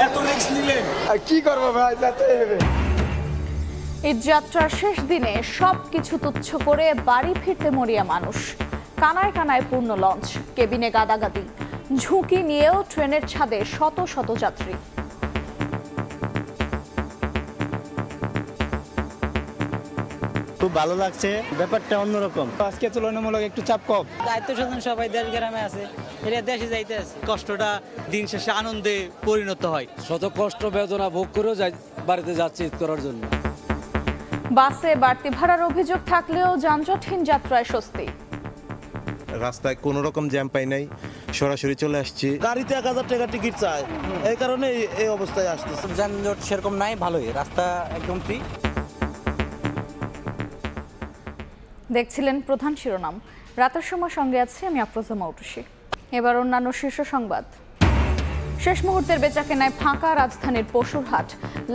এত রিস্ক নিলেন? আর কি করবো ভাই, যেতে হবে। ঈদযাত্রার শেষ দিনে সবকিছু তুচ্ছ করে বাড়ি ফিরতে মরিয়া মানুষ। কানায় কানায় পূর্ণ লঞ্চ, কেবিনে গাদাগাদি, ঝুঁকি নিয়েও ট্রেনের ছাদে শত শত যাত্রী। খুব ভালো লাগছে, ব্যাপারটা অন্যরকম। আজকে তুলনামূলক একটু চাপ কম। দায়িত্ব স্বজন সবাই দেশ গ্রামে আছে, এটা দেশে যাইতে আছে। কষ্টটা দিন শেষে আনন্দে পরিণত হয়। শত কষ্ট বেদনা ভোগ করেও বাড়িতে যাচ্ছি ঈদ করার জন্য। বাসে বাড়তি ভাড়ার অভিযোগ থাকলেও যানজটহীন যাত্রায় স্বস্তি। রাস্তায় কোনো রকম জ্যাম পাই নাই, সরাসরি চলে আসছি। গাড়িতে 1000 টাকা টিকিট চায়, এই কারণে এই অবস্থায় আসতেছে। যানজট সেরকম নাই, ভালোই, রাস্তা একদম ফ্রি। দেখছিলেন প্রধান শিরোনাম। রাতের সময় সঙ্গে আছে আমি আফরোজা মৌটুসী। এবার অন্যান্য শীর্ষ সংবাদ। শেষ মুহূর্তের বেচাকেনায় ফাঁকা রাজধানীর পশুর হাট।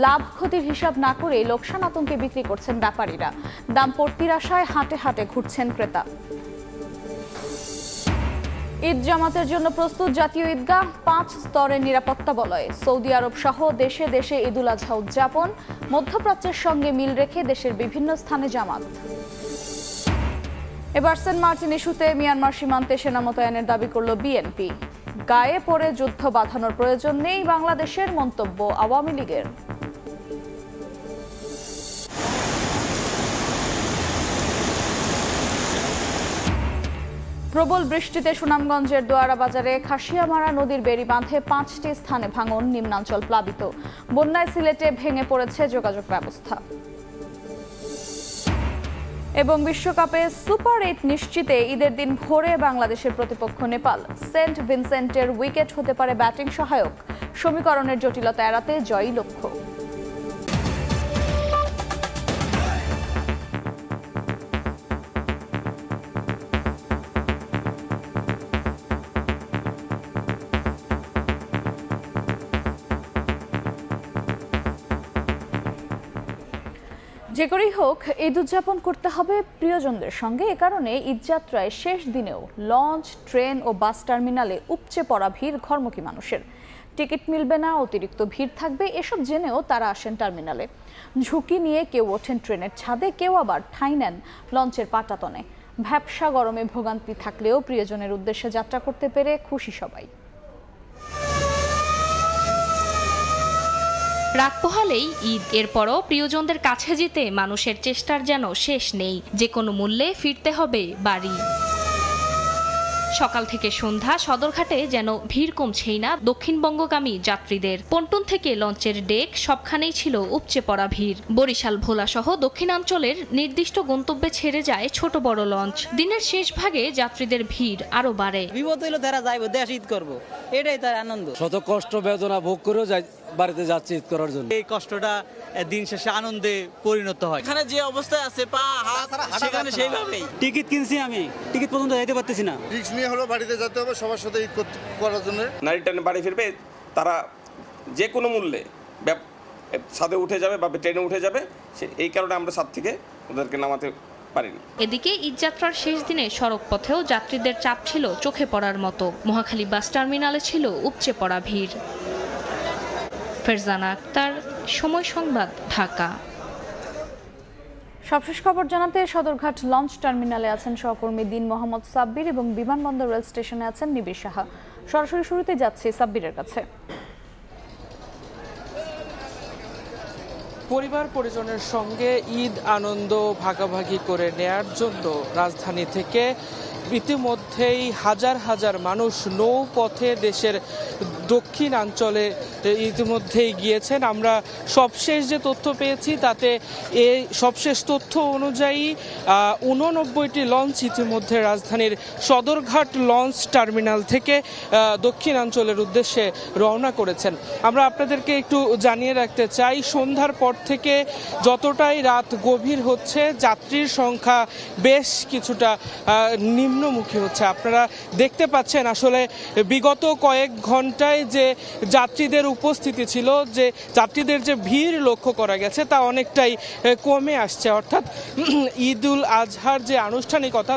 লাভ ক্ষতির হিসাব না করে লোকসান আতঙ্কে বিক্রি করছেন ব্যাপারীরা। দাম পড়তির আশায় হাটে হাটে ঘুরছেন ক্রেতা। ঈদ জামাতের জন্য প্রস্তুত জাতীয় ঈদগাহ, 5 স্তরের নিরাপত্তা বলয়ে। সৌদি আরব সহ দেশে দেশে ঈদুল আজহা উদযাপন। মধ্যপ্রাচ্যের সঙ্গে মিল রেখে দেশের বিভিন্ন স্থানে জামাত। এবার সেন্ট মার্টিন ইস্যুতে মিয়ানমার সীমান্তে সেনা মোতায়েনের দাবি করল বিএনপি। গায়ে পড়ে যুদ্ধ বাঁধানোর প্রয়োজন নেই বাংলাদেশের, মন্তব্য আওয়ামী লীগের। প্রবল বৃষ্টিতে সুনামগঞ্জের দোয়ারা বাজারে খাসিয়ামারা নদীর বেড়ি বাঁধে 5টি স্থানে ভাঙন, নিম্নাঞ্চল প্লাবিত। বন্যায় সিলেটে ভেঙে পড়েছে যোগাযোগ ব্যবস্থা। এবং বিশ্বকাপে সুপার 8 নিশ্চিতে ঈদের দিন ভোরে বাংলাদেশের প্রতিপক্ষ নেপাল। সেন্ট ভিনসেন্টের উইকেট হতে পারে ব্যাটিং সহায়ক। সমীকরণের জটিলতা এড়াতে জয়ী লক্ষ্য। যে করেই হোক ঈদ উদযাপন করতে হবে প্রিয়জনদের সঙ্গে। এ কারণে ঈদযাত্রায় শেষ দিনেও লঞ্চ, ট্রেন ও বাস টার্মিনালে উপচে পড়া ভিড় ঘরমুখী মানুষের। টিকিট মিলবে না, অতিরিক্ত ভিড় থাকবে, এসব জেনেও তারা আসেন টার্মিনালে। ঝুঁকি নিয়ে কেউ ওঠেন ট্রেনের ছাদে, কেউ আবার ঠাঁই নেন লঞ্চের পাটাতনে। ভ্যাপসা গরমে ভোগান্তি থাকলেও প্রিয়জনের উদ্দেশ্যে যাত্রা করতে পেরে খুশি সবাই। রাত পোহালেই ঈদ, এরপরও প্রিয়জনদের কাছে যেতে মানুষের চেষ্টার যেন শেষ নেই। যে কোনো মূল্যে ফিরতে হবে বাড়ি। সকাল থেকে সন্ধ্যা সদরঘাটে যেন ভিড় কমছেই না দক্ষিণবঙ্গগামী যাত্রীদের। পন্টুন থেকে লঞ্চের ডেক সবখানেই ছিল উপচে পড়া ভিড়। বরিশাল, ভোলা সহ দক্ষিণাঞ্চলের নির্দিষ্ট গন্তব্যে ছেড়ে যায় ছোট বড় লঞ্চ। দিনের শেষ ভাগে যাত্রীদের ভিড় আরো বাড়ে। বিপদ হইলো তারা যাইবো, দেশ ঈদ করবো, এটাই তার আনন্দ। শত কষ্ট বেদনা ভোগ করেও বাড়িতে যাচ্ছি ঈদ করার জন্য। এই কষ্টটা দিন শেষে আনন্দে পরিণত হয়। এখানে যে অবস্থায় আছে পা হাত সেখানে সেইভাবেই। টিকিট কিনছি আমি, টিকিট পর্যন্ত যেতে পারতেছি না। রিস্ক নিয়ে হলো বাড়িতে যেতে হবে সবার সাথে ঈদ করার জন্য। নারী টানে বাড়ি ফিরবে, তারা যে কোনো মূল্যে ছাদে উঠে যাবে বা ট্রেনে উঠে যাবে, এই কারণে আমরা ছাদ থেকে ওদেরকে নামাতে পারিনি। এদিকে ঈদযাত্রার শেষ দিনে সড়ক পথেও যাত্রীদের চাপ ছিল চোখে পড়ার মতো। মহাখালী বাস টার্মিনালে ছিল উপচে পড়া ভিড়। ফেরজানা আক্তার, সময় সংবাদ, ঢাকা। সবশেষ খবর জানাতে সদরঘাট লঞ্চ টার্মিনালে আছেন সহকর্মী দিন মোহাম্মদ সাব্বির এবং বিমানবন্দর রেল স্টেশনে আছেন নিবিড় সাহা। সরাসরি শুরুতে যাচ্ছি সাব্বিরের কাছে। পরিবার পরিজনের সঙ্গে ঈদ আনন্দ ভাগাভাগি করে নেয়ার জন্য রাজধানী থেকে ইতিমধ্যেই হাজার হাজার মানুষ নৌপথে দেশের দক্ষিণাঞ্চলে ইতিমধ্যেই গিয়েছেন। আমরা সবশেষ যে তথ্য পেয়েছি তাতে এই সবশেষ তথ্য অনুযায়ী 89টি লঞ্চ ইতিমধ্যে রাজধানীর সদরঘাট লঞ্চ টার্মিনাল থেকে দক্ষিণাঞ্চলের উদ্দেশ্যে রওনা করেছেন। আমরা আপনাদেরকে একটু জানিয়ে রাখতে চাই, সন্ধ্যার পর থেকে যতটাই রাত গভীর হচ্ছে যাত্রীর সংখ্যা বেশ কিছুটা নিম্নমুখী হচ্ছে। আপনারা দেখতে পাচ্ছেন আসলে বিগত কয়েক ঘন্টায় রাস্তায় যে যাত্রীদের উপস্থিতি ছিল, যে যাত্রীদের যে ভিড় লক্ষ্য করা গেছে তা অনেকটাই কমে আসছে। অর্থাৎ ঈদুল আজহার যে আনুষ্ঠানিকতা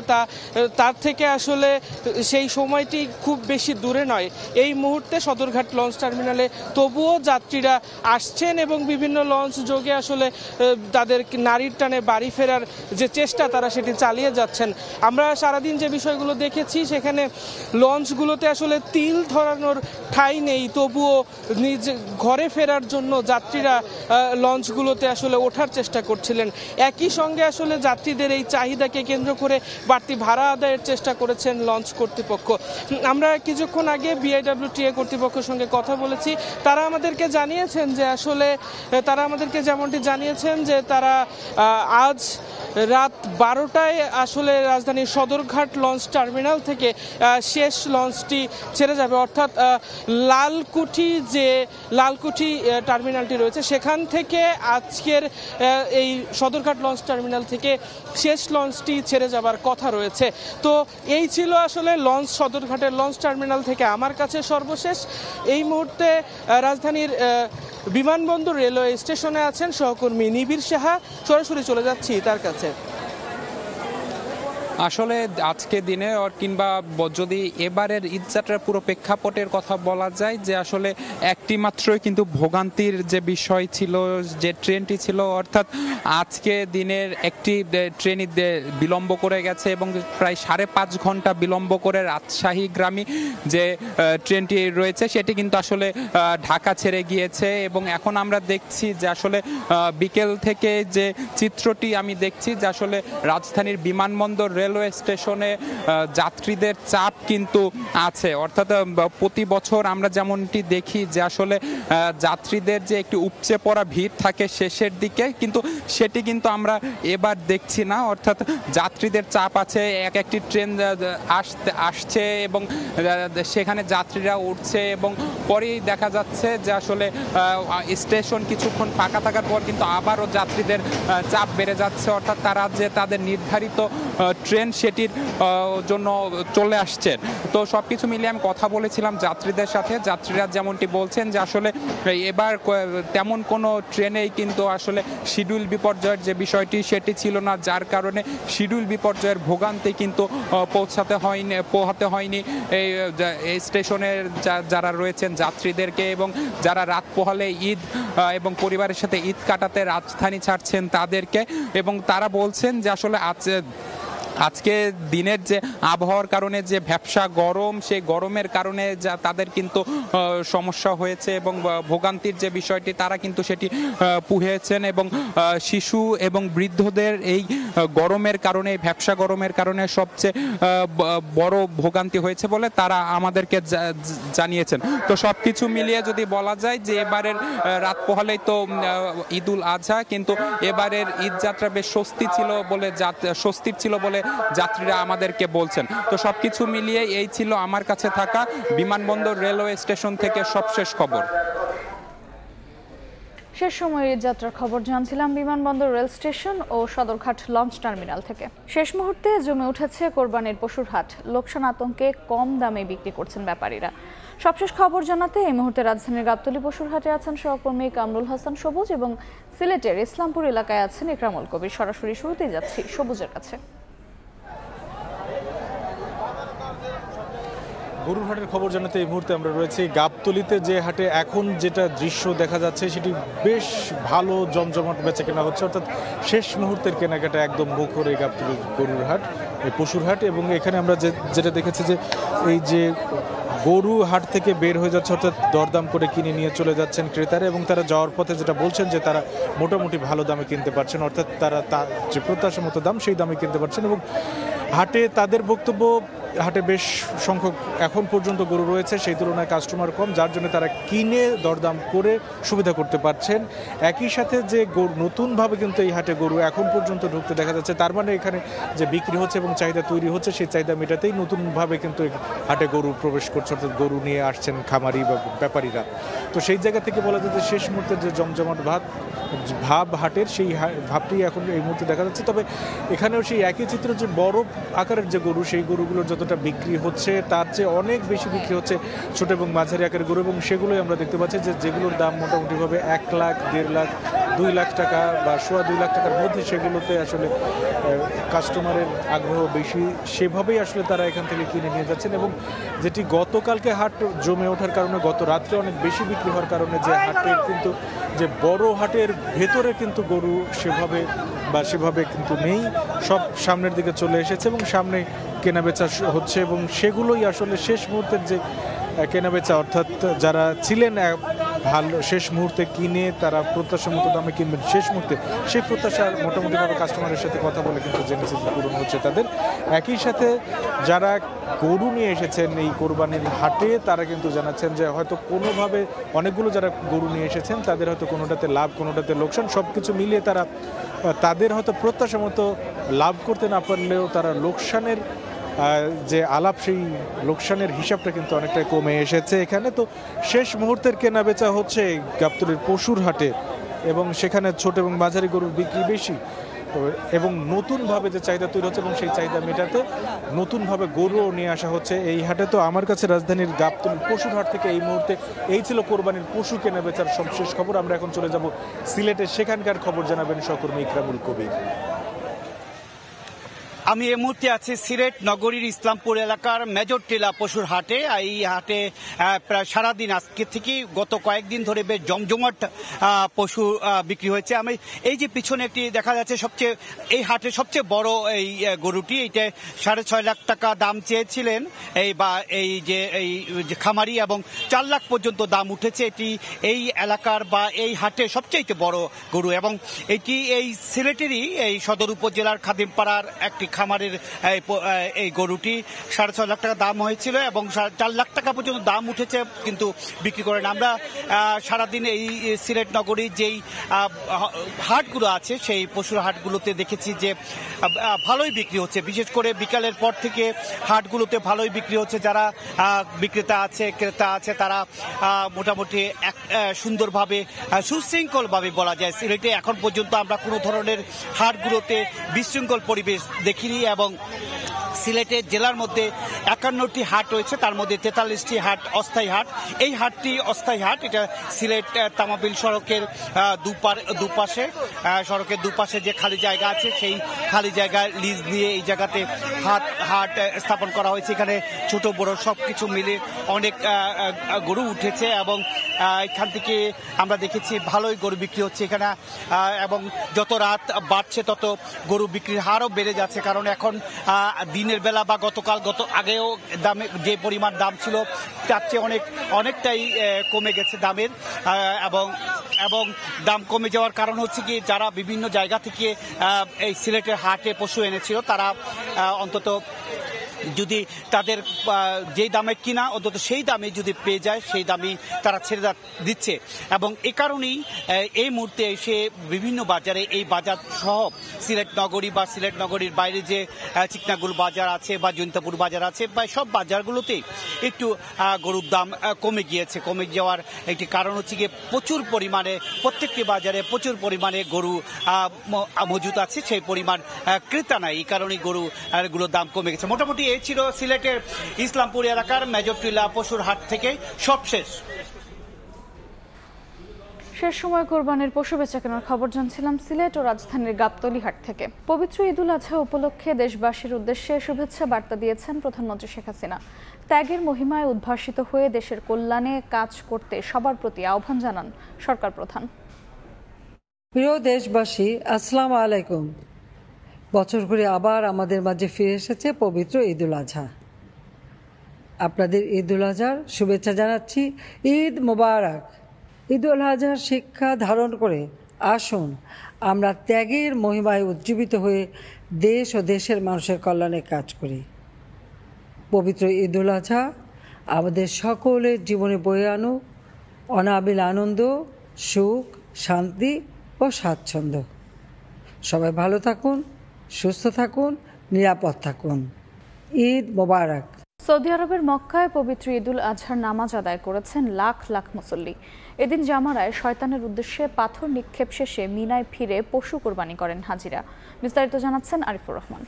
তার থেকে আসলে সেই সময়টি খুব বেশি দূরে নয়। এই মুহূর্তে সদরঘাট লঞ্চ টার্মিনালে তবুও যাত্রীরা আসছেন এবং বিভিন্ন লঞ্চ যোগে আসলে তাদের নারীর টানে বাড়ি ফেরার যে চেষ্টা তারা সেটি চালিয়ে যাচ্ছেন। আমরা সারাদিন যে বিষয়গুলো দেখেছি সেখানে লঞ্চগুলোতে আসলে তিল ধরানোর ঠাঁই নেই, তবুও নিজ ঘরে ফেরার জন্য যাত্রীরা লঞ্চগুলোতে আসলে ওঠার চেষ্টা করছিলেন। একই সঙ্গে আসলে যাত্রীদের এই চাহিদাকে কেন্দ্র করে বাড়তি ভাড়া আদায়ের চেষ্টা করেছেন লঞ্চ কর্তৃপক্ষ। আমরা কিছুক্ষণ আগে বিআইডব্লিউটিএ কর্তৃপক্ষের সঙ্গে কথা বলেছি। তারা আমাদেরকে জানিয়েছেন যে আসলে যেমনটি জানিয়েছেন যে তারা আজ রাত 12টায় আসলে রাজধানীর সদরঘাট লঞ্চ টার্মিনাল থেকে শেষ লঞ্চটি ছেড়ে যাবে। অর্থাৎ লালকুঠি টার্মিনালটি রয়েছে সেখান থেকে আজকের এই সদরঘাট লঞ্চ টার্মিনাল থেকে শেষ লঞ্চটি ছেড়ে যাবার কথা রয়েছে। তো এই ছিল আসলে সদরঘাটের লঞ্চ টার্মিনাল থেকে আমার কাছে সর্বশেষ। এই মুহূর্তে রাজধানীর বিমানবন্দর রেলওয়ে স্টেশনে আছেন সহকর্মী নিবিড় সাহা, সরাসরি চলে যাচ্ছি তার কাছে। আসলে আজকে দিনে কিংবা যদি এবারের ঈদযাত্রার পুরো প্রেক্ষাপটের কথা বলা যায় যে আসলে একটি মাত্রই কিন্তু ভোগান্তির যে বিষয় ছিল, যে ট্রেনটি ছিল, অর্থাৎ আজকে দিনের একটি ট্রেন বিলম্ব করে গেছে এবং প্রায় 5.5 ঘন্টা বিলম্ব করে রাজশাহীগামী যে ট্রেনটি রয়েছে সেটি কিন্তু আসলে ঢাকা ছেড়ে গিয়েছে। এবং এখন আমরা দেখছি যে আসলে বিকেল থেকে যে চিত্রটি আমি দেখছি যে আসলে রাজধানীর বিমানবন্দর রেলওয়ে স্টেশনে যাত্রীদের চাপ কিন্তু আছে। অর্থাৎ প্রতি বছর আমরা যেমনটি দেখি যে আসলে যাত্রীদের যে একটি উপচে পড়া ভিড় থাকে শেষের দিকে, কিন্তু সেটি কিন্তু আমরা এবার দেখছি না। অর্থাৎ যাত্রীদের চাপ আছে, একটি ট্রেন আসছে এবং সেখানে যাত্রীরা উঠছে এবং পরেই দেখা যাচ্ছে যে আসলে স্টেশন কিছুক্ষণ ফাঁকা থাকার পর কিন্তু আবারও যাত্রীদের চাপ বেড়ে যাচ্ছে। অর্থাৎ তারা যে তাদের নির্ধারিত ট্রেন সেটির জন্য চলে আসছেন। তো সব কিছু মিলিয়ে আমি কথা বলেছিলাম যাত্রীদের সাথে। যাত্রীরা যেমনটি বলছেন যে আসলে এবার তেমন কোনো ট্রেনেই কিন্তু আসলে শিডিউল বিপর্যয়ের যে বিষয়টি সেটি ছিল না, যার কারণে শিডিউল বিপর্যয়ের ভোগান্তি কিন্তু পোহাতে হয়নি এই স্টেশনের যারা রয়েছেন যাত্রীদেরকে, এবং যারা রাত পোহালে ঈদ এবং পরিবারের সাথে ঈদ কাটাতে রাজধানী ছাড়ছেন তাদেরকে। এবং তারা বলছেন যে আসলে আজকে দিনের যে আবহাওয়ার কারণে যে ভ্যাপসা গরম, সেই গরমের কারণে যা তাদের কিন্তু সমস্যা হয়েছে এবং ভোগান্তির যে বিষয়টি তারা কিন্তু সেটি পুহেছেন। এবং শিশু এবং বৃদ্ধদের এই গরমের কারণে, ভ্যাপসা গরমের কারণে সবচেয়ে বড় ভোগান্তি হয়েছে বলে তারা আমাদেরকে জানিয়েছেন। তো সব কিছু মিলিয়ে যদি বলা যায় যে এবারের রাত পোহালেই তো ঈদুল আজহা, কিন্তু এবারের ঈদযাত্রা বেশ স্বস্তির ছিল বলে যাত্রীরা আমাদেরকে বলছেন। তো সবকিছু মিলিয়ে এই ছিল আমার কাছে থাকা বিমানবন্দর রেলওয়ে স্টেশন থেকে সবশেষ খবর। শেষ সময়ের যাত্রার খবর জানছিলাম বিমানবন্দর রেল স্টেশন ও সদরঘাট লঞ্চ টার্মিনাল থেকে। শেষ মুহূর্তে জমে উঠেছে কোরবানির পশুর হাট। লোকসান আতঙ্কে কম দামে বিক্রি করছেন ব্যাপারীরা। সবশেষ খবর জানাতে এই মুহূর্তে রাজধানীর গাবতলী পশুর হাটে আছেন সহকর্মী কামরুল হাসান সবুজ এবং সিলেটের ইসলামপুর এলাকায় আছেন ইকরামুল কবির। সরাসরি শুরুতেই যাচ্ছি সবুজের কাছে। গরুর হাটের খবর জানাতে এই মুহূর্তে আমরা রয়েছি গাবতলীতে, যে হাটে এখন যেটা দৃশ্য দেখা যাচ্ছে সেটি বেশ ভালো জমজমাট বেচা কেনা হচ্ছে। অর্থাৎ শেষ মুহূর্তের কেনাকাটা একদম মুখর এই গাবতলী গরুর হাট, এই পশুর হাট। এবং এখানে আমরা যেটা দেখেছি যে এই যে গরু হাট থেকে বের হয়ে যাচ্ছে, অর্থাৎ দরদাম করে কিনে নিয়ে চলে যাচ্ছেন ক্রেতারা, এবং তারা যাওয়ার পথে যেটা বলছেন যে তারা মোটামুটি ভালো দামে কিনতে পারছেন, অর্থাৎ তারা যে প্রত্যাশা মতো দাম সেই দামে কিনতে পারছেন। এবং হাটে তাদের বক্তব্য, হাটে বেশ সংখ্যক এখন পর্যন্ত গরু রয়েছে, সেই তুলনায় কাস্টমার কম, যার জন্য তারা কিনে দরদাম করে সুবিধা করতে পারছেন। একই সাথে যে নতুনভাবে কিন্তু এই হাটে গরু এখন পর্যন্ত ঢুকতে দেখা যাচ্ছে, তার মানে এখানে যে বিক্রি হচ্ছে এবং চাহিদা তৈরি হচ্ছে সেই চাহিদা মেটাতেই নতুনভাবে কিন্তু হাটে গরু প্রবেশ করছে, অর্থাৎ গরু নিয়ে আসছেন খামারি বা ব্যাপারীরা। তো সেই জায়গা থেকে বলা যায় যে শেষ মুহূর্তের যে জমজমাট ভাব হাটের সেই ভাবটি এখন এই মুহূর্তে দেখা যাচ্ছে। তবে এখানেও সেই একই চিত্র, যে বড় আকারের যে গরু, সেই গরুগুলোর যতটা বিক্রি হচ্ছে তার চেয়ে অনেক বেশি বিক্রি হচ্ছে ছোট এবং মাঝারি আকারের গরু, এবং সেগুলোই আমরা দেখতে পাচ্ছি যে যেগুলোর দাম মোটামুটিভাবে 1 লাখ, 1.5 লাখ, 2 লাখ টাকা বা 2.25 লাখ টাকার মধ্যে, সেগুলোতে আসলে কাস্টমারের আগ্রহ বেশি, সেভাবেই আসলে তারা এখান থেকে কিনে নিয়ে যাচ্ছেন। এবং যেটি গতকালকে হাট জমে ওঠার কারণে, গত রাত্রে অনেক বেশি বিক্রি হওয়ার কারণে, যে হাটের কিন্তু যে বড় হাটের ভেতরে কিন্তু গরু সেভাবে কিন্তু নেই, সব সামনের দিকে চলে এসেছে এবং সামনে কেনাবেচা হচ্ছে, এবং সেগুলোই আসলে শেষ মুহূর্তের যে কেনাবেচা, অর্থাৎ যারা ছিলেন ভালো শেষ মুহূর্তে কিনে তারা প্রত্যাশা মতো দামে কিনবেন শেষ মুহূর্তে, সেই প্রত্যাশা মোটামুটিভাবে কাস্টমারের সাথে কথা বলে কিন্তু জেনেছি পূরণ হচ্ছে তাদের। একই সাথে যারা গরু নিয়ে এসেছেন এই কোরবানির হাটে, তারা কিন্তু জানাচ্ছেন যে হয়তো কোনোভাবে অনেকগুলো যারা গরু নিয়ে এসেছেন তাদের হয়তো কোনোটাতে লাভ, কোনোটাতে লোকসান, সব কিছু মিলিয়ে তাদের হয়তো প্রত্যাশা মতো লাভ করতে না পারলেও তারা লোকসানের যে আলাপ, সেই লোকসানের হিসাবটা কিন্তু অনেকটাই কমে এসেছে এখানে। তো শেষ মুহূর্তের কেনা বেচা হচ্ছে গাবতলীর পশুর হাটে, এবং সেখানে ছোট এবং মাঝারি গরুর বিক্রি বেশি, এবং নতুনভাবে যে চাহিদা তৈরি হচ্ছে এবং সেই চাহিদা মেটাতে নতুনভাবে গরুও নিয়ে আসা হচ্ছে এই হাটে। তো আমার কাছে রাজধানীর গাবতলীর পশুর হাট থেকে এই মুহূর্তে এই ছিল কোরবানির পশু কেনা বেচার সবশেষ খবর। আমরা এখন চলে যাব সিলেটে, সেখানকার খবর জানাবেন সহকর্মী ইকরামুল কবির। আমি এই মুহূর্তে আছি সিলেট নগরীর ইসলামপুর এলাকার মেজর টিলা পশুর হাটে। এই হাটে প্রায় সারাদিন আজকে থেকে গত কয়েকদিন ধরে বেশ জমজমাট পশু বিক্রি হয়েছে। আমি এই যে পিছনে একটি দেখা যাচ্ছে এই হাটে সবচেয়ে বড় এই গরুটি, এইটা 6.5 লাখ টাকা দাম চেয়েছিলেন এই যে খামারি, এবং 4 লাখ পর্যন্ত দাম উঠেছে। এটি এই এলাকার বা এই হাটে সবচেয়ে বড় গরু, এবং এটি এই সিলেটেরই এই সদর উপজেলার খাদিমপাড়ার একটি খামারের এই গরুটি 6.5 লাখ টাকা দাম হয়েছিল এবং 4 লাখ টাকা পর্যন্ত দাম উঠেছে, কিন্তু বিক্রি করেন। আমরা সারাদিন এই সিলেট নগরীর যেই হাটগুলো আছে সেই পশুর হাটগুলোতে দেখেছি যে ভালোই বিক্রি হচ্ছে, বিশেষ করে বিকালের পর থেকে হাটগুলোতে ভালোই বিক্রি হচ্ছে। যারা বিক্রেতা আছে, ক্রেতা আছে, তারা মোটামুটি সুন্দরভাবে সুশৃঙ্খলভাবে বলা যায় সিলেটে এখন পর্যন্ত আমরা কোনো ধরনের হাটগুলোতে বিশৃঙ্খল পরিবেশ দেখিনি। এবং সিলেটের জেলার মধ্যে 51টি হাট রয়েছে, তার মধ্যে 43টি হাট অস্থায়ী হাট। এই হাটটি অস্থায়ী হাট, এটা সিলেট তামাবিল সড়কের সড়কের দুপাশে যে খালি জায়গা আছে সেই খালি জায়গায় লিজ দিয়ে এই জায়গাতে হাট স্থাপন করা হয়েছে। এখানে ছোট বড় সবকিছু মিলে অনেক গরু উঠেছে, এবং এখান থেকে আমরা দেখেছি ভালোই গরু বিক্রি হচ্ছে এখানে, এবং যত রাত বাড়ছে তত গরু বিক্রির হারও বেড়ে যাচ্ছে। কারণ এখন দিনের বেলা বা গত আগেও দামে যে পরিমাণ দাম ছিল তার চেয়ে অনেকটাই কমে গেছে দামের, এবং দাম কমে যাওয়ার কারণ হচ্ছে কি, যারা বিভিন্ন জায়গা থেকে এই সিলেটের হাটে পশু এনেছিল তারা অন্তত যদি তাদের যেই দামে কিনা অন্তত সেই দামে যদি পেয়ে যায় সেই দামই তারা ছেড়ে দিচ্ছে। এবং এ কারণেই এই মুহূর্তে এসে বিভিন্ন বাজারে, এই বাজার সহ সিলেট নগরী বা সিলেট নগরীর বাইরে যে চিকনাগুল বাজার আছে বা জৈন্তাপুর বাজার আছে বা সব বাজারগুলোতেই একটু গরুর দাম কমে গিয়েছে। কমে যাওয়ার একটি কারণ হচ্ছে গিয়ে প্রচুর পরিমাণে প্রত্যেকটি বাজারে প্রচুর পরিমাণে গরু মজুত আছে, সেই পরিমাণ ক্রেতা নাই, এই কারণেই গরুগুলোর দাম কমে গেছে। মোটামুটি এই ছিল সিলেটের ইসলামপুর এলাকার মেজর টিলা পশুর হাট থেকে সবশেষ সময় কোরবানির পশু বেচাকেনার খবর জানছিলাম সিলেট ও রাজধানীর গাবতলী হাট থেকে। পবিত্র ঈদুল আজহা উপলক্ষে দেশবাসীর উদ্দেশ্যে শুভেচ্ছা বার্তা দিয়েছেন প্রধানমন্ত্রী শেখ হাসিনা। ত্যাগের মহিমায় উদ্ভাসিত হয়ে দেশের কল্যাণে কাজ করতে সবার প্রতি আহ্বান জানান সরকার প্রধান। প্রিয় দেশবাসী, আসসালামু আলাইকুম। বছর ঘুরে আবার আমাদের মাঝে ফিরে এসেছে পবিত্র ঈদুল আজহা। আপনাদের ঈদুল আজহার শুভেচ্ছা জানাচ্ছি। ঈদ মোবারক। ঈদুল আজহার শিক্ষা ধারণ করে আসুন আমরা ত্যাগের মহিমায় উজ্জীবিত হয়ে দেশ ও দেশের মানুষের কল্যাণে কাজ করি। পবিত্র ঈদুল আজহা আমাদের সকলের জীবনে বয়ে আনুক অনাবিল আনন্দ, সুখ, শান্তি ও স্বাচ্ছন্দ্য। সবাই ভালো থাকুন, সুস্থ থাকুন, নিরাপদ থাকুন। ঈদ মোবারক। সৌদি আরবের মক্কায় পবিত্র ঈদুল আজহার নামাজ আদায় করেছেন লাখ লাখ মুসল্লি। এদিন জামারায় শয়তানের উদ্দেশ্যে পাথর নিক্ষেপ শেষে মিনায় ফিরে পশু কোরবানি করেন হাজিরা। বিস্তারিত জানাচ্ছেন আরিফুর রহমান।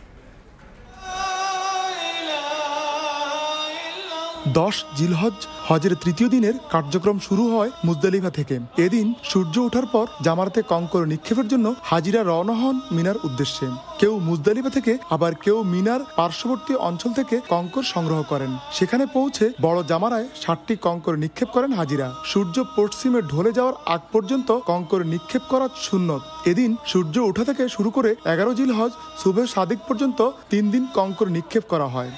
10 জিলহজ হজের তৃতীয় দিনের কার্যক্রম শুরু হয় মুজদালিফা থেকে। এদিন সূর্য ওঠার পর জামারাতে কঙ্কর নিক্ষেপের জন্য হাজিরা রওনা হন মিনার উদ্দেশ্যে। কেউ মুজদালিফা থেকে, আবার কেউ মিনার পার্শ্ববর্তী অঞ্চল থেকে কঙ্কর সংগ্রহ করেন। সেখানে পৌঁছে বড় জামারায় 60টি কঙ্কর নিক্ষেপ করেন হাজিরা। সূর্য পশ্চিমে ঢলে যাওয়ার আগ পর্যন্ত কঙ্কর নিক্ষেপ করা সুন্নত। এদিন সূর্য ওঠা থেকে শুরু করে 11 জিলহজ সুবহে সাদিক পর্যন্ত 3 দিন কঙ্কর নিক্ষেপ করা হয়।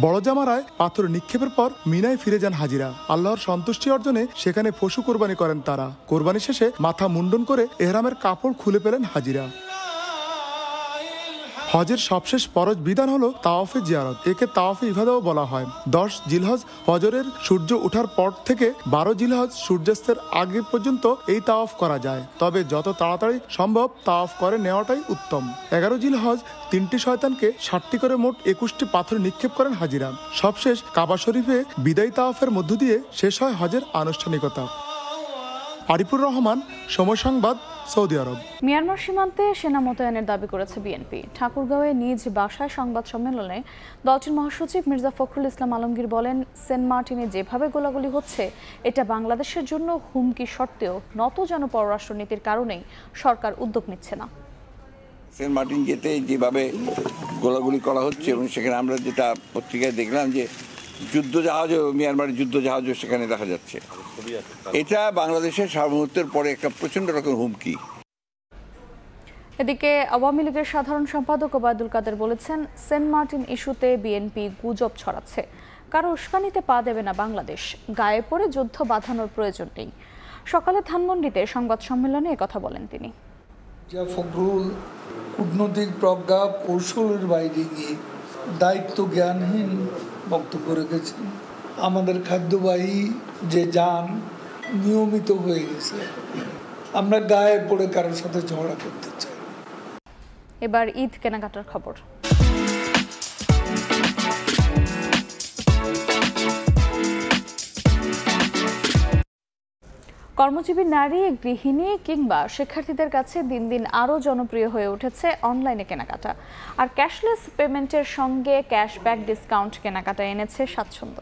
বড় জামারায় পাথর নিক্ষেপের পর মিনায় ফিরে যান হাজিরা। আল্লাহর সন্তুষ্টি অর্জনে সেখানে পশু কোরবানি করেন তারা। কোরবানি শেষে মাথা মুন্ডন করে এহরামের কাপড় খুলে ফেলেন হাজিরা। হজের সবশেষ ফরজ বিধান হলো তাওয়াফে জিয়ারত। একে তাওয়াফে ইফাদাও বলা হয়। 10 জিলহজ ফজরের সূর্য ওঠার পর থেকে 12 জিলহজ সূর্যাস্তের আগে পর্যন্ত এই তাওয়াফ করা যায়। তবে যত তাড়াতাড়ি সম্ভব তাওয়াফ করে নেওয়াটাই উত্তম। 11 জিলহজ 3টি শয়তানকে 60টি করে মোট 21টি পাথর নিক্ষেপ করেন হাজিরা। সবশেষ কাবা শরীফে বিদায়ী তাওয়াফের মধ্য দিয়ে শেষ হয় হজের আনুষ্ঠানিকতা। আরিফুর রহমান, সময় সংবাদ, সৌদি আরব। মিয়ানমার সীমান্তে সেনা মোতায়েনের দাবি করেছে বিএনপি। ঠাকুরগাঁওয়ে নিজ বাসায় সংবাদ সম্মেলনে দলটির মহাসচিব মির্জা ফখরুল ইসলাম আলমগীর বলেন, সেন্ট মার্টিনে যেভাবে গোলাগুলি হচ্ছে এটা বাংলাদেশের জন্য হুমকি সত্ত্বেও নতজানু পররাষ্ট্রনীতির কারণেই সরকার উদ্যোগ নিচ্ছে না। সেন্ট মার্টিন যেতে যেভাবে গোলাগুলি করা হচ্ছে এবং সেখানে আমরা যেটা পত্রিকায় দেখলাম যে যুদ্ধ জাহাজও, মিয়ানমারের যুদ্ধ জাহাজও সেখানে দেখা যাচ্ছে। এটা বাংলাদেশের সার্বভৌমত্বের পরে একটা প্রচন্ড রকম হুমকি। এদিকে আওয়ামী লীগের সাধারণ সম্পাদক ওবায়দুল কাদের বলেছেন, সেন্ট মার্টিন ইস্যুতে বিএনপি গুজব ছড়াচ্ছে। কারো উস্কানিতে পা দেবে না বাংলাদেশ। গায়ে পড়ে যুদ্ধ বাঁধানোর প্রয়োজন নেই। সকালে ধানমন্ডিতে সংবাদ সম্মেলনে একথা বলেন তিনি। ফখরুল কূটনৈতিক প্রজ্ঞা কৌশলের বাইরে গিয়ে দায়িত্ব জ্ঞানহীন বক্তব্য রেখেছেন। আমাদের খাদ্যবাহী যে যান নিয়মিত হয়ে গেছে। আমরা গায়ে পড়ে কারোর সাথে ঝগড়া করতে চাই। এবার ঈদ কেনাকাটার খবর। কর্মজীবী নারী, গৃহিণী কিংবা শিক্ষার্থীদের কাছে দিন দিন আরও জনপ্রিয় হয়ে উঠেছে অনলাইনে কেনাকাটা। আর ক্যাশলেস পেমেন্টের সঙ্গে ক্যাশব্যাক ডিসকাউন্ট কেনাকাটা এনেছে স্বাচ্ছন্দ্য।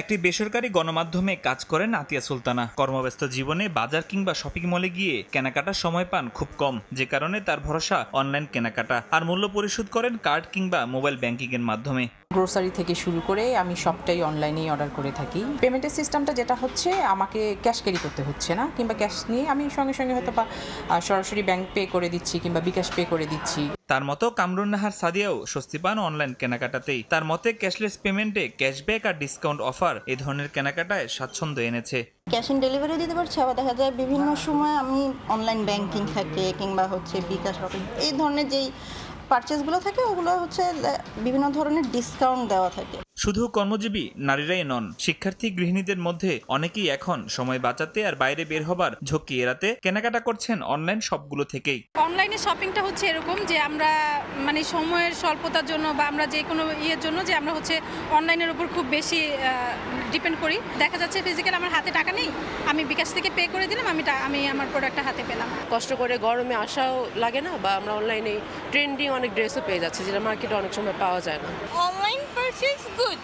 একটি বেসরকারি গণমাধ্যমে কাজ করেন আতিয়া সুলতানা। কর্মব্যস্ত জীবনে বাজার কিংবা শপিং মলে গিয়ে কেনাকাটার সময় পান খুব কম, যে কারণে তার ভরসা অনলাইন কেনাকাটা। আর মূল্য পরিশোধ করেন কার্ড কিংবা মোবাইল ব্যাংকিং এর মাধ্যমে। গ্রোসারি থেকে শুরু করে আমি সবটাই অনলাইনেই অর্ডার করে থাকি। পেমেন্টের সিস্টেমটা যেটা হচ্ছে, আমাকে ক্যাশ ক্যারি করতে হচ্ছে না, কিংবা ক্যাশ নিয়ে আমি সঙ্গে সঙ্গে হয়তো বা সরাসরি ব্যাংক পে করে দিচ্ছি কিংবা বিকাশ পে করে দিচ্ছি। তার মতো কামরুন নাহার সাদিয়াও স্বস্তি পান অনলাইন কেনাকাটাতেই। তার মতে ক্যাশলেস পেমেন্টে ক্যাশব্যাক আর ডিসকাউন্ট অফার এই ধরনের কেনাকাটায় স্বাচ্ছন্দ্য এনেছে। ক্যাশ অন ডেলিভারি দিতে পারছি, আবার দেখা যায় বিভিন্ন সময় আমি অনলাইন ব্যাংকিং থাকে কিংবা হচ্ছে বিকাশ এই ধরনের যেই পারচেসগুলো থাকে ওগুলো হচ্ছে বিভিন্ন ধরনের ডিসকাউন্ট দেওয়া থাকে। শুধু কর্মজীবী নারীরাই নন, শিক্ষার্থী গৃহিণীদের মধ্যে অনেকেই এখন সময় বাঁচাতে আর বাইরে বের হবার ঝুঁকি এড়াতে কেনাকাটা করছেন অনলাইন শপগুলো থেকেই। অনলাইনে শপিংটা হচ্ছে এরকম যে আমরা মানে সময়ের স্বল্পতার জন্য বা আমরা যে কোনো ইয়ের জন্য যে আমরা হচ্ছে অনলাইনের উপর খুব বেশি ডিপেন্ড করি। দেখা যাচ্ছে ফিজিক্যাল আমার হাতে টাকা নেই, আমি বিকাশ থেকে পে করে দিলাম, আমি আমার প্রোডাক্টটা হাতে পেলাম। কষ্ট করে গরমে আসাও লাগে না, বা আমরা অনলাইনে ট্রেন্ডিং অনেক ড্রেসও পেয়ে যাচ্ছি যেটা মার্কেটে অনেক সময় পাওয়া যায় না। অনলাইন পারচেজ গুড,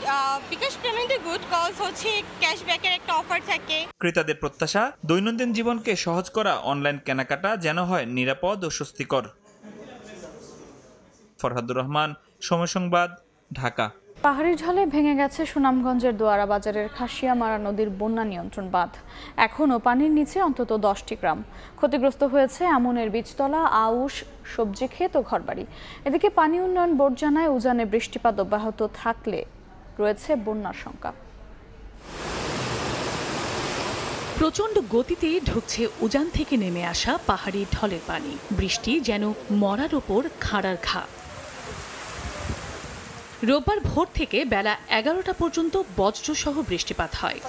বিকাশ পেমেন্টে গুড, কজ হচ্ছে ক্যাশব্যাকের একটা অফার থাকে। ক্রেতাদের প্রত্যাশা, দৈনন্দিন জীবনকে সহজ করা অনলাইন কেনাকাটা যেন হয় নিরাপদ ও স্বস্তিকর। ফরহাদুর রহমান, সময় সংবাদ, ঢাকা। পাহাড়ি ঢলে ভেঙে গেছে সুনামগঞ্জের দোয়ারা বাজারের খাসিয়ামারা নদীর বন্যা নিয়ন্ত্রণ বাঁধ। এখনও পানির নিচে অন্তত 10টি গ্রাম। ক্ষতিগ্রস্ত হয়েছে আমনের বীজতলা, আউশ, সবজি ক্ষেত ও ঘরবাড়ি। এদিকে পানি উন্নয়ন বোর্ড জানায়, উজানে বৃষ্টিপাত অব্যাহত থাকলে রয়েছে বন্যার শঙ্কা। প্রচণ্ড গতিতে ঢুকছে উজান থেকে নেমে আসা পাহাড়ি ঢলের পানি। বৃষ্টি যেন মরার ওপর খাড়ার ঘা। রোববার ভোর থেকে বেলা 11টা পর্যন্ত বজ্রসহ বৃষ্টিপাত হয়।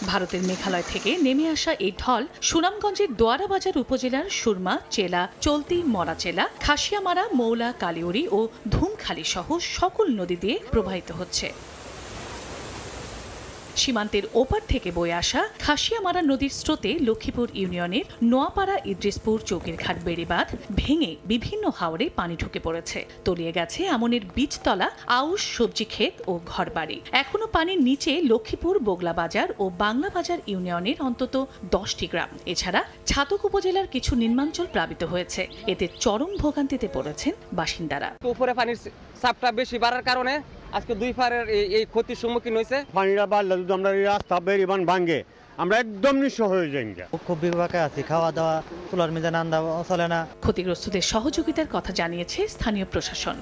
ভারতের মেঘালয় থেকে নেমে আসা এই ঢল সুনামগঞ্জের দোয়ারা বাজার উপজেলার সুরমা, চেলা, চলতি, মরাচেলা, খাসিয়ামারা, মৌলা, কালিউরি ও ধুমখালি সহ সকল নদী দিয়ে প্রবাহিত হচ্ছে। সীমান্তের ওপার থেকে বয়ে আসা খাসিয়ামারা নদীর স্রোতে লক্ষ্মীপুর ইউনিয়নের নোয়াপাড়া, ইদ্রিসপুর, চৌকিরঘাট বেড়িবাঁধ ভেঙে বিভিন্ন হাওরে পানি ঢুকে পড়েছে। তলিয়ে গেছে আমনের বীজতলা, আউশ, সবজি ক্ষেত ও ঘরবাড়ি। এখনো পানির নিচে লক্ষ্মীপুর, বগলা বাজার ও বাংলা বাজার ইউনিয়নের অন্তত 10টি গ্রাম। এছাড়া ছাতক উপজেলার কিছু নিম্নাঞ্চল প্লাবিত হয়েছে। এতে চরম ভোগান্তিতে পড়েছেন বাসিন্দারা। উপরে পানির চাপটা বেশি বাড়ার কারণে আজকে দুই পারের এই ক্ষতির সম্মুখীন হয়েছে। পানিটা বাড়লে যদি আমরা রাস্তা বেরিবান ভাঙে আমরা একদম নিঃস্ব হয়ে যাই। খুব বিপাকে আছি, খাওয়া দাওয়া চুলার মেজে নান্দা চলে না। ক্ষতিগ্রস্তদের সহযোগিতার কথা জানিয়েছে স্থানীয় প্রশাসন।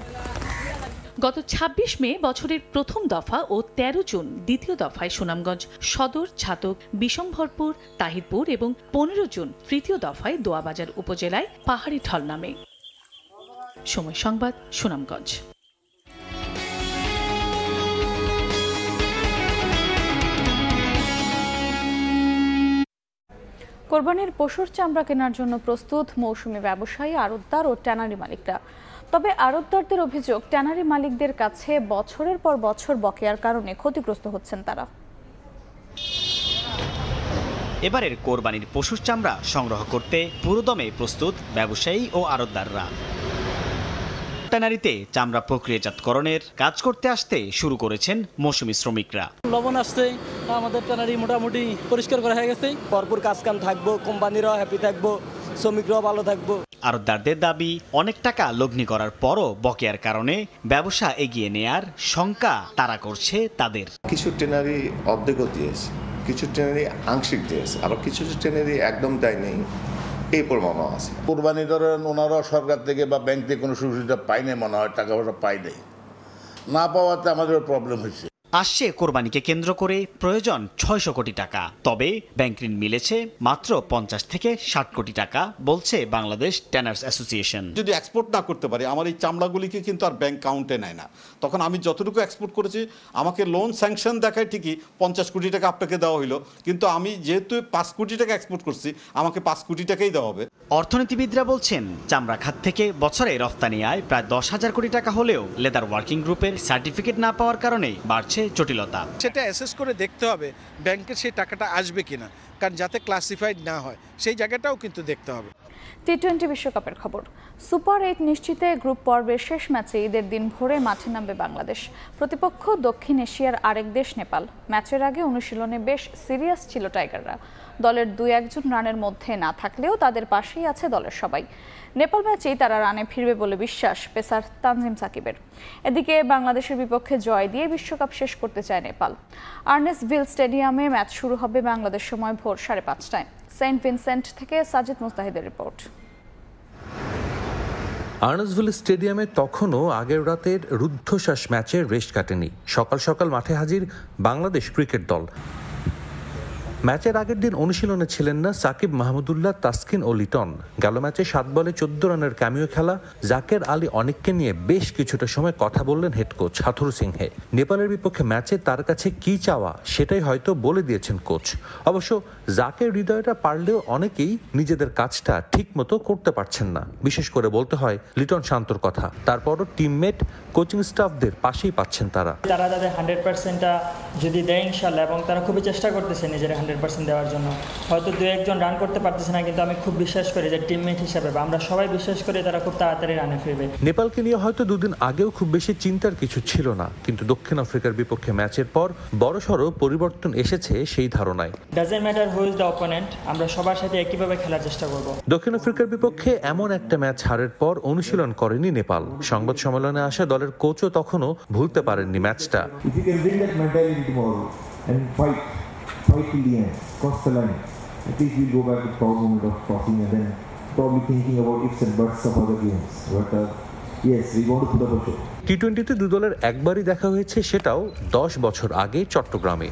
গত ২৬ মে বছরের প্রথম দফা ও ১৩ জুন দ্বিতীয় দফায় সুনামগঞ্জ সদর, ছাতক, বিশম্ভরপুর, তাহিরপুর এবং ১৫ জুন তৃতীয় দফায় দোয়াবাজার উপজেলায় পাহাড়ি ঢল নামে। সময় সংবাদ, সুনামগঞ্জ। কোরবানির পশুর চামড়া কেনার জন্য প্রস্তুত মৌসুমী ব্যবসায়ী, আড়তদার ও ট্যানারি মালিকরা। তবে আড়তদারদের অভিযোগ, ট্যানারি মালিকদের কাছে বছরের পর বছর বকেয়ার কারণে ক্ষতিগ্রস্ত হচ্ছেন তারা। এবারের কোরবানির পশুর চামড়া সংগ্রহ করতে পুরোদমে প্রস্তুত ব্যবসায়ী ও আড়তদাররা। ট্যানারিতে চামড়া প্রক্রিয়াজাতকরণের কাজ করতে আসতে শুরু করেছেন মৌসুমী শ্রমিকরা। লবণ আসছে, আমাদের ট্যানারি মোটামুটি পরিষ্কার করা হয়ে গেছে। ভরপুর কাজ কাম থাকবো, কোম্পানিরাও হ্যাপি থাকবো, শ্রমিকরাও ভালো থাকবো। আড়তদারদের দাবি, অনেক টাকা লগ্নি করার পরও বকেয়ার কারণে ব্যবসা এগিয়ে নেয়ার শঙ্কা তাড়া করছে তাদের। কিছু ট্যানারি অর্ধেকও দিয়েছে, কিছু ট্যানারি আংশিক দিয়েছে, আবার কিছু ট্যানারি একদম দেয় নেই, এই প্রমাণও আছে। কোরবানি ধরেন ওনারাও সরকার থেকে বা ব্যাংক থেকে কোনো সুবিধা পায় নাই, মনে হয় টাকা পয়সা পাই নাই, না পাওয়াতে আমাদের প্রবলেম হয়েছে। আসছে কোরবানিকে কেন্দ্র করে প্রয়োজন ৬০০ কোটি টাকা, তবে ব্যাংক ঋণ মিলেছে মাত্র ৫০ থেকে ৬০ কোটি টাকা, বলছে বাংলাদেশ ট্যানার্স অ্যাসোসিয়েশন। যদি এক্সপোর্ট না করতে পারি, আমার এই চামড়াগুলিকে কিন্তু আর ব্যাংক কাউন্টে নেয় না। তখন আমি যতটুকু এক্সপোর্ট করেছি, আমাকে লোন স্যাংশন দেখায় ঠিকই ৫০ কোটি টাকা আপনাকে দেওয়া হইলো, কিন্তু আমি যেহেতু ৫ কোটি টাকা এক্সপোর্ট করছি, আমাকে ৫ কোটি টাকাই দেওয়া হবে। অর্থনীতিবিদরা বলছেন, চামড়া খাত থেকে বছরে রফতানি আয় প্রায় ১০,০০০ কোটি টাকা হলেও লেদার ওয়ার্কিং গ্রুপের সার্টিফিকেট না পাওয়ার কারণে বাড়ছে জটিলতা। সেটা অ্যাসেস করে দেখতে হবে ব্যাংকের সেই টাকাটা আসবে কিনা, কারণ যাতে ক্লাসিফাইড না হয় সেই জায়গাটাও কিন্তু দেখতে হবে। টি-20 বিশ্বকাপের খবর। সুপার 8 নিশ্চিতে গ্রুপ পর্বের শেষ ম্যাচে ঈদের দিন ভোরে মাঠে নামবে বাংলাদেশ। প্রতিপক্ষ দক্ষিণ এশিয়ার আরেক দেশ নেপাল। ম্যাচের আগে অনুশীলনে বেশ সিরিয়াস ছিল টাইগাররা। দলের ২-১ রানের মধ্যে না থাকলেও তাদের পাশেই আছে দলের সবাই। নেপাল ম্যাচেই তারা রানে ফিরবে বলে বিশ্বাস পেসার তানজিম সাকিবের। এদিকে বাংলাদেশের বিপক্ষে জয় দিয়ে বিশ্বকাপ শেষ করতে চায় নেপাল। আর্নেস্টভিল স্টেডিয়ামে ম্যাচ শুরু হবে বাংলাদেশ সময় ভোর 5:30টায়। সেন্ট ভিনসেন্ট থেকে সাজিদ মুস্তাহিদের রিপোর্ট। আর্নেস্টভিল স্টেডিয়ামে তখনও আগের রাতের রুদ্ধশ্বাস ম্যাচের রেস্ট কাটেনি। সকাল সকাল মাঠে হাজির বাংলাদেশ ক্রিকেট দল। ম্যাচের আগের দিন অনুশীলনে ছিলেন না সাকিব, মাহমুদুল্লাহ, তাসকিন ও লিটন। গেল ম্যাচে 7 বলে 14 রানের ক্যামিও খেলা জাকের আলী অনেককে নিয়ে বেশ কিছুটা সময় কথা বললেন হেড কোচ হাথুরু সিংহে। নেপালের বিপক্ষে ম্যাচে তার কাছে কি চাওয়া সেটাই হয়তো বলে দিয়েছেন কোচ। অবশ্য জাকের হৃদয়টা পারলেও অনেকেই নিজেদের কাজটা ঠিক মতো করতে পারছেন না। বিশেষ করে বলতে হয় লিটন শান্তর কথা। তারপরও টিমমেট, কোচিং স্টাফদের পাশেই পাচ্ছেন তারা। তারা তাদের 100%টা যদি দেয় ইনশাল্লাহ, এবং তারা খুবই চেষ্টা করতেছে নিজেরা 100% দেওয়ার জন্য। হয়তো 2-1 জন রান করতে পারতেছে না, কিন্তু আমি খুব বিশ্বাস করি যে টিমমেট হিসাবে বা আমরা সবাই বিশ্বাস করি তারা খুব তাড়াতাড়ি রানে ফিরবে। নেপালকে নিয়ে হয়তো দুদিন আগেও খুব বেশি চিন্তার কিছু ছিল না, কিন্তু দক্ষিণ আফ্রিকার বিপক্ষে ম্যাচের পর বড়সড় পরিবর্তন এসেছে সেই ধারণায়। Doesn't matter who is the opponent, আমরা সবার সাথে একইভাবে খেলার চেষ্টা করব। দক্ষিণ আফ্রিকার বিপক্ষে এমন একটা ম্যাচ হারের পর অনুশীলন করেনি নেপাল। সংবাদ সম্মেলনে আসা দলের কোচও তখনও ভুলতে পারেননি ম্যাচটা। Fight till the end, cross the line. At least we'll go back to proud moment of crossing and then probably thinking about ifs and buts of other games. But yes, we want to put up a show. টি-20তে দু দলের একবারই দেখা হয়েছে, সেটাও 10 বছর আগে চট্টগ্রামে।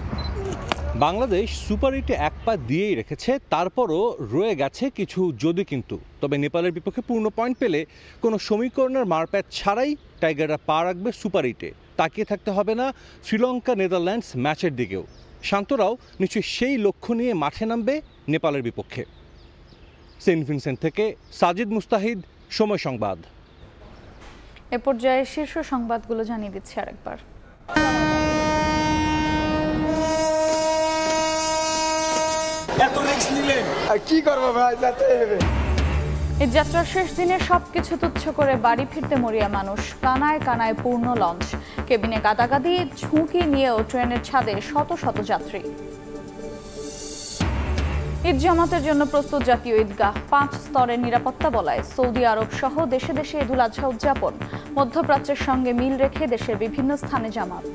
Bangladesh super 8-এ এক পা দিয়েই রেখেছে, তারপরও রয়ে গেছে কিছু যদি কিন্তু। তবে নেপালের বিপক্ষে পূর্ণ পয়েন্ট পেলে কোনো সমীকরণের মারপ্যাচ ছাড়াই টাইগাররা পা রাখবে সুপার 8-এ। তাকিয়ে থাকতে হবে না শ্রীলঙ্কা নেদারল্যান্ডস ম্যাচের দিকেও। শান্তরাও নিশ্চয়ই সেই লক্ষ্য নিয়ে মাঠে নামবে নেপালের বিপক্ষে। সেন্ট ভিনসেন্ট থেকে সাজিদ মুস্তাহিদ, সময় সংবাদ। এ পর্যায়ে শীর্ষ সংবাদগুলো জানিয়ে দিচ্ছি আরেকবার। কি করবো ভাই, এই যাত্রার শেষ দিনে সবকিছু তুচ্ছ করে বাড়ি ফিরতে মরিয়া মানুষ, কানায় কানায় পূর্ণ লঞ্চ, কেবিনে গাদাগাদি, ঝুঁকি নিয়েও ট্রেনের ছাদে শত শত যাত্রী। ঈদ জামাতের জন্য প্রস্তুত জাতীয় ঈদগাহ, 5 স্তরের নিরাপত্তা বলায় সৌদি আরব সহ দেশে দেশে ঈদুল আজহা উদযাপন, মধ্যপ্রাচ্যের সঙ্গে মিল রেখে দেশের বিভিন্ন স্থানে জামাত।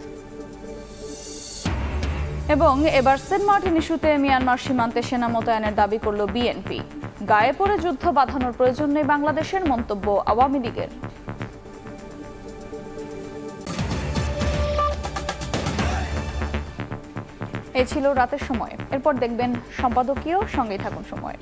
এবং এবার সেন্ট মার্টিন ইস্যুতে মিয়ানমার সীমান্তে সেনা মোতায়েনের দাবি করল বিএনপি। গায়ে পড়ে যুদ্ধ বাঁধানোর প্রয়োজন নেই বাংলাদেশের, মন্তব্য আওয়ামী লীগের। এই ছিল রাতের সময়। এরপর দেখবেন সম্পাদকীয়, সঙ্গেই থাকুন সময়ের।